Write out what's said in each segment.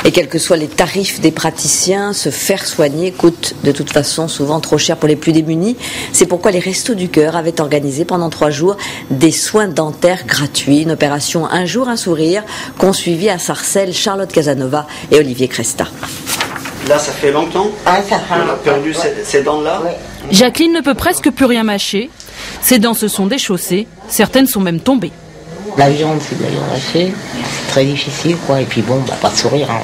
Et quels que soient les tarifs des praticiens, se faire soigner coûte de toute façon souvent trop cher pour les plus démunis. C'est pourquoi les Restos du Cœur avaient organisé pendant 3 jours des soins dentaires gratuits. Une opération Un jour un sourire qu'ont suivi à Sarcelles Charlotte Casanova et Olivier Cresta. Là, ça fait longtemps qu'on a perdu ces dents-là. Jacqueline ne peut presque plus rien mâcher. Ses dents se sont déchaussées, certaines sont même tombées. La viande, c'est de la viande hachée, c'est très difficile, quoi. Et puis bon, pas de sourire, hein.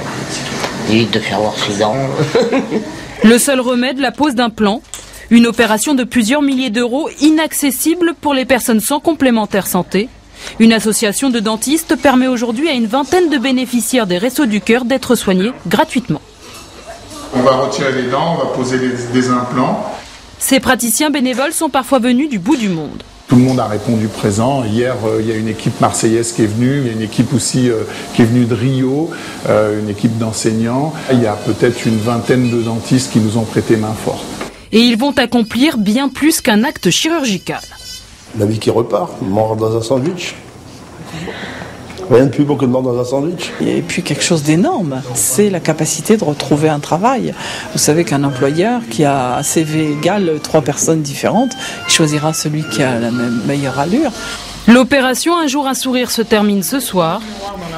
Évite de faire voir ses dents. Le seul remède, la pose d'implants. Une opération de plusieurs milliers d'euros, inaccessible pour les personnes sans complémentaire santé. Une association de dentistes permet aujourd'hui à une vingtaine de bénéficiaires des Restos du Cœur d'être soignés gratuitement. On va retirer les dents, on va poser des implants. Ces praticiens bénévoles sont parfois venus du bout du monde. Tout le monde a répondu présent. Hier, il y a une équipe marseillaise qui est venue, il y a une équipe aussi qui est venue de Rio, une équipe d'enseignants. Il y a peut-être une vingtaine de dentistes qui nous ont prêté main forte. Et ils vont accomplir bien plus qu'un acte chirurgical. La vie qui repart, mort dans un sandwich. Rien de plus beau que de mordre dans un sandwich. Et puis quelque chose d'énorme, c'est la capacité de retrouver un travail. Vous savez qu'un employeur qui a un CV égal 3 personnes différentes, il choisira celui qui a la meilleure allure. L'opération Un jour un sourire se termine ce soir.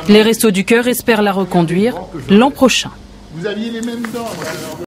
Les Restos du Cœur espèrent la reconduire l'an prochain. Vous aviez les mêmes dents.